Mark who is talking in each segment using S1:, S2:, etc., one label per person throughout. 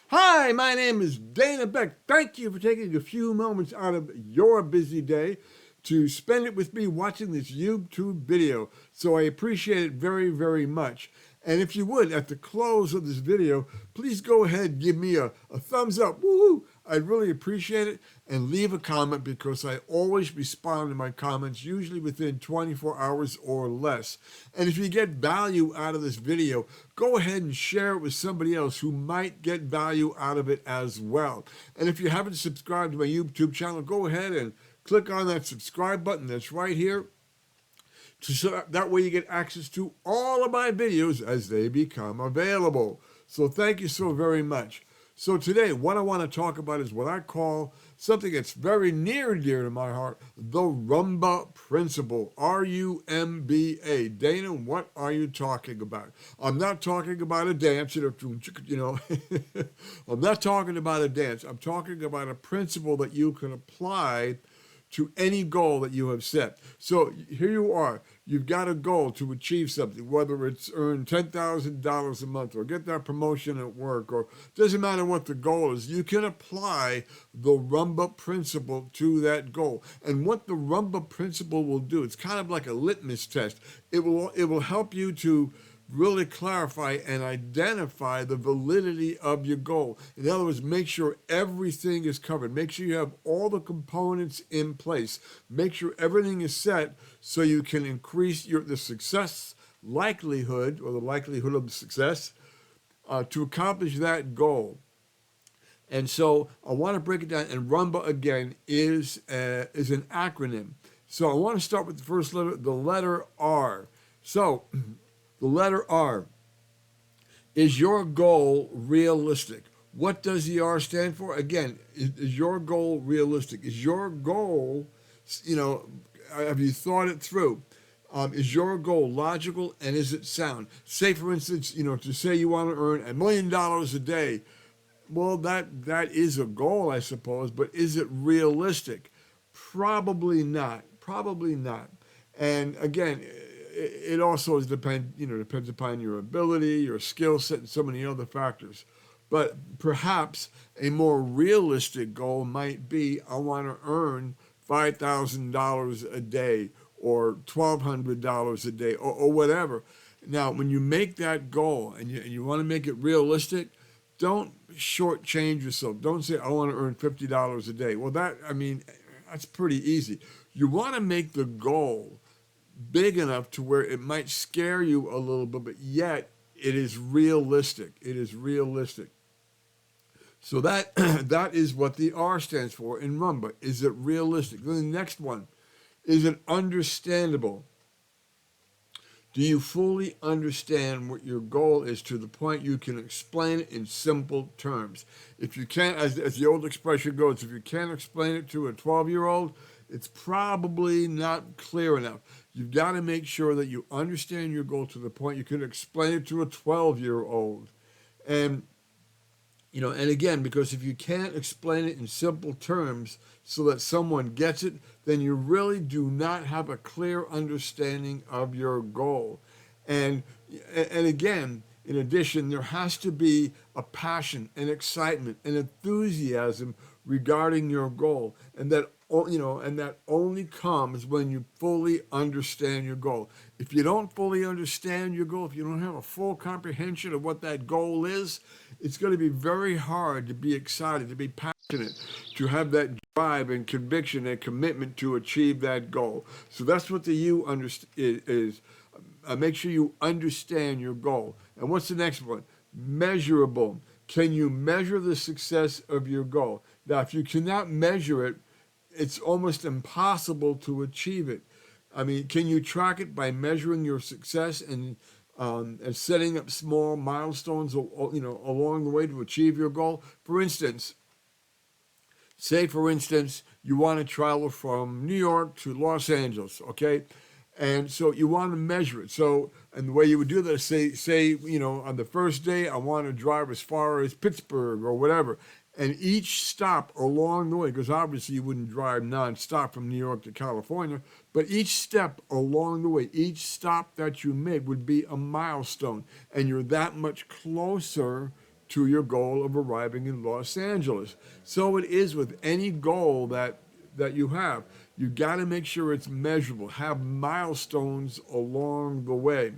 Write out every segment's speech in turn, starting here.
S1: Hi, my name is Dana Beck. Thank you for taking a few moments out of your busy day to spend it with me watching this YouTube video. So I appreciate it very, very much. And if you would, at the close of this video, please go ahead and give me a thumbs up. Woohoo! I'd really appreciate it. And leave a comment because I always respond to my comments, usually within 24 hours or less. And if you get value out of this video, go ahead and share it with somebody else who might get value out of it as well. And if you haven't subscribed to my YouTube channel, go ahead and click on that subscribe button that's right here. So that way you get access to all of my videos as they become available. So thank you so very much. So today, what I want to talk about is what I call something that's very near and dear to my heart, the RUMBA Principle, R-U-M-B-A. Dana, what are you talking about? I'm not talking about a dance, I'm not talking about a dance. I'm talking about a principle that you can apply to any goal that you have set. So here you are. You've got a goal to achieve something, whether it's earn $10,000 a month or get that promotion at work, or doesn't matter what the goal is. You can apply the RUMBA principle to that goal. And what the RUMBA principle will do, it's kind of like a litmus test. It will help you to really clarify and identify the validity of your goal. In other words, make sure everything is covered. Make sure you have all the components in place. Make sure everything is set so you can increase the success likelihood, or the likelihood of success, to accomplish that goal. And so I want to break it down. And RUMBA, again, is an acronym. So I want to start with the first letter, the letter R. So the letter R. Is your goal realistic? What does the R stand for? Again, is your goal realistic? Is your goal, have you thought it through? Is your goal logical, and is it sound? Say, for instance, to say you want to earn $1 million a day. Well, that is a goal, I suppose, but is it realistic? Probably not. Probably not. And again, it also depends upon your ability, your skill set, and so many other factors. But perhaps a more realistic goal might be, I want to earn $5,000 a day or $1,200 a day, or whatever. Now, when you make that goal and you want to make it realistic, don't shortchange yourself. Don't say, I want to earn $50 a day. Well, that's pretty easy. You want to make the goal big enough to where it might scare you a little bit, but yet it is realistic. It is realistic. So that that is what the R stands for in RUMBA. Is it realistic? Then the next one, is it understandable? Do you fully understand what your goal is to the point you can explain it in simple terms? If you can't, as the old expression goes, if you can't explain it to a 12-year-old, it's probably not clear enough. You've got to make sure that you understand your goal to the point you can explain it to a 12-year-old. And and again, because if you can't explain it in simple terms so that someone gets it, then you really do not have a clear understanding of your goal. And again, in addition, there has to be a passion, an excitement, an enthusiasm regarding your goal, and that only comes when you fully understand your goal. If you don't fully understand your goal, if you don't have a full comprehension of what that goal is, it's going to be very hard to be excited, to be passionate, to have that drive and conviction and commitment to achieve that goal. So that's what the U is. Make sure you understand your goal. And what's the next one? Measurable. Can you measure the success of your goal? Now, if you cannot measure it, it's almost impossible to achieve it. Can you track it by measuring your success and setting up small milestones, along the way to achieve your goal? For instance, you want to travel from New York to Los Angeles, okay? And so you want to measure it. So, and the way you would do that is say, on the first day, I want to drive as far as Pittsburgh or whatever. And each stop along the way, because obviously you wouldn't drive nonstop from New York to California, but each step along the way, each stop that you make would be a milestone. And you're that much closer to your goal of arriving in Los Angeles. So it is with any goal that you have. You got to make sure it's measurable, have milestones along the way.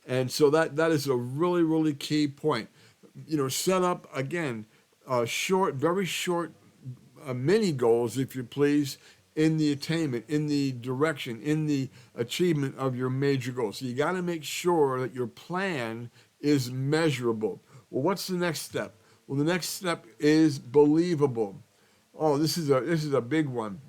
S1: And so that is a really, really key point. Set up again short, very short mini goals, if you please, in the attainment, in the direction, in the achievement of your major goals. So you got to make sure that your plan is measurable. Well, what's the next step? Well, the next step is believable. Oh, this is a big one.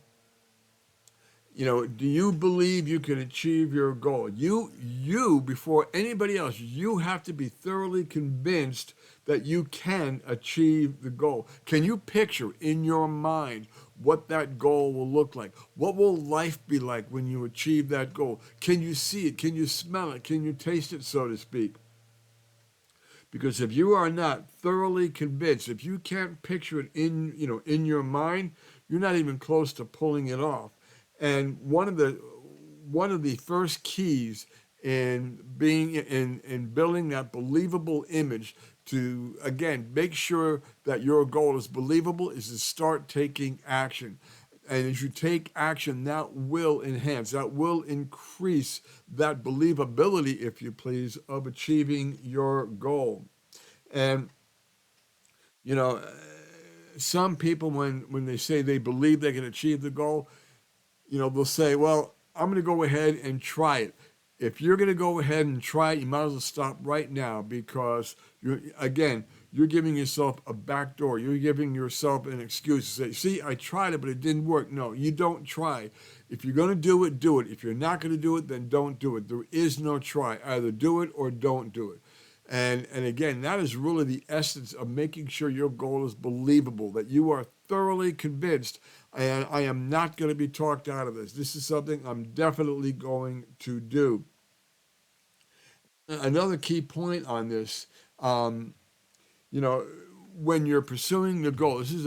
S1: Do you believe you can achieve your goal? You before anybody else, you have to be thoroughly convinced that you can achieve the goal. Can you picture in your mind what that goal will look like? What will life be like when you achieve that goal? Can you see it? Can you smell it? Can you taste it, so to speak? Because if you are not thoroughly convinced, if you can't picture it in your mind, you're not even close to pulling it off. And one of the first keys in being in building that believable image to again make sure that your goal is believable is to start taking action. And as you take action, that will enhance, that will increase that believability, if you please, of achieving your goal. And, you know, some people, when they say they believe they can achieve the goal, they'll say, well, I'm going to go ahead and try it. If you're going to go ahead and try it, you might as well stop right now because, you're giving yourself a back door. You're giving yourself an excuse to say, see, I tried it, but it didn't work. No, you don't try. If you're going to do it, do it. If you're not going to do it, then don't do it. There is no try. Either do it or don't do it. And again, that is really the essence of making sure your goal is believable, that you are thoroughly convinced, and I am not going to be talked out of this. This is something I'm definitely going to do. Another key point on this, you know, when you're pursuing the goal, this is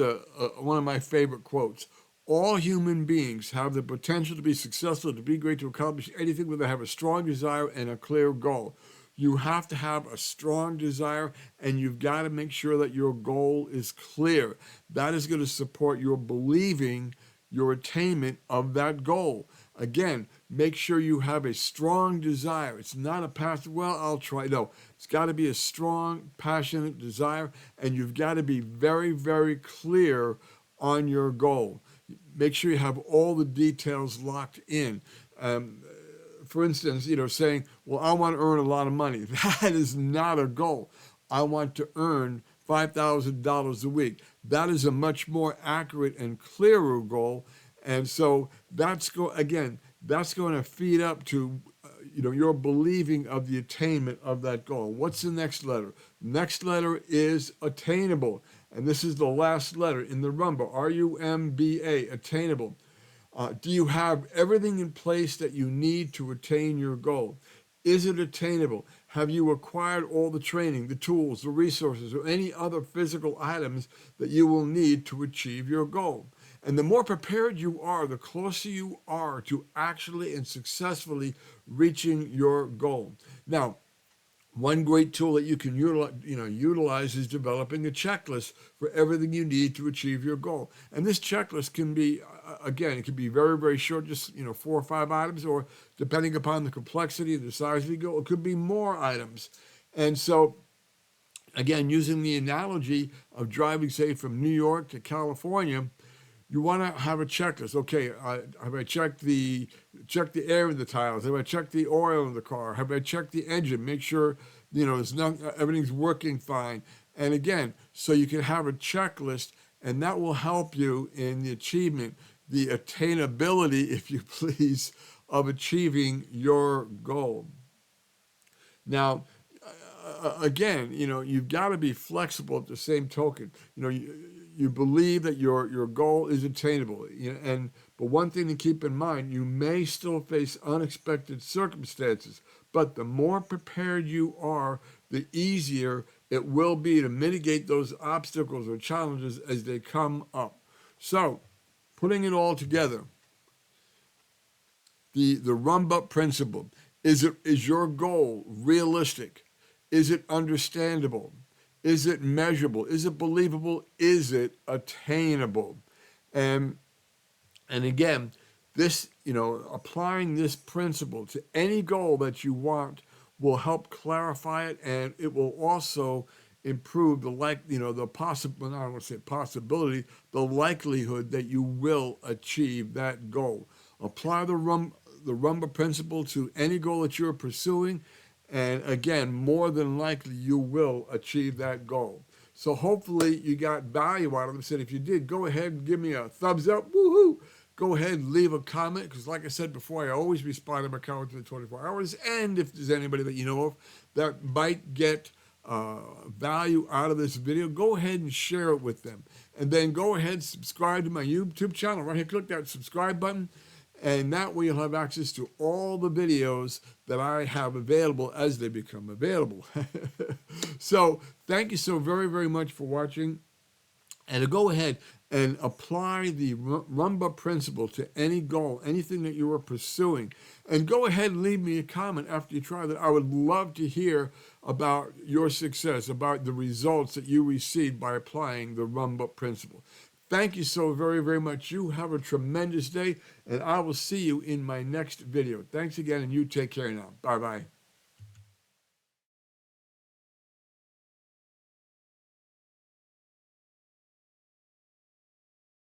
S1: one of my favorite quotes. All human beings have the potential to be successful, to be great, to accomplish anything when they have a strong desire and a clear goal. You have to have a strong desire, and you've got to make sure that your goal is clear. That is going to support your believing your attainment of that goal. Again, make sure you have a strong desire. It's not a passive, well, I'll try. No, it's got to be a strong, passionate desire, and you've got to be very, very clear on your goal. Make sure you have all the details locked in. For instance, saying, well, I want to earn a lot of money. That is not a goal. I want to earn $5,000 a week. That is a much more accurate and clearer goal. And so that's going to feed up to your believing of the attainment of that goal. What's the next letter? Next letter is attainable. And this is the last letter in the RUMBA, R-U-M-B-A, attainable. Do you have everything in place that you need to attain your goal? Is it attainable? Have you acquired all the training, the tools, the resources, or any other physical items that you will need to achieve your goal? And the more prepared you are, the closer you are to actually and successfully reaching your goal. Now, one great tool that you can utilize is developing a checklist for everything you need to achieve your goal. And this checklist can be, again, it can be very, very short, just 4 or 5 items, or depending upon the complexity and the size of the goal, it could be more items. And so, again, using the analogy of driving, say, from New York to California, you want to have a checklist. Okay, have I checked the air in the tires? Have I checked the oil in the car? Have I checked the engine? Make sure everything's working fine. And again, so you can have a checklist, and that will help you in the achievement, the attainability, if you please, of achieving your goal. Now, again, you've got to be flexible at the same token. You believe that your goal is attainable. But one thing to keep in mind, you may still face unexpected circumstances, but the more prepared you are, the easier it will be to mitigate those obstacles or challenges as they come up. So, putting it all together, the RUMBA principle, is your goal realistic? Is it understandable? Is it measurable? Is it believable? Is it attainable? And and again, this, applying this principle to any goal that you want will help clarify it, and it will also improve the possible, I don't want to say possibility, the likelihood that you will achieve that goal. Apply the RUMBA principle to any goal that you're pursuing, and again, more than likely, you will achieve that goal. So hopefully you got value out of this. And if you did, go ahead and give me a thumbs up. Woohoo! Go ahead and leave a comment, because like I said before, I always respond to my comment within 24 hours. And if there's anybody that you know of that might get value out of this video, go ahead and share it with them. And then go ahead and subscribe to my YouTube channel. Right here, click that subscribe button. And that way you'll have access to all the videos that I have available as they become available. So thank you so very, very much for watching. And to go ahead and apply the RUMBA principle to any goal, anything that you are pursuing. And go ahead and leave me a comment after you try that. I would love to hear about your success, about the results that you received by applying the RUMBA principle. Thank you so very, very much. You have a tremendous day, and I will see you in my next video. Thanks again, and you take care now. Bye-bye.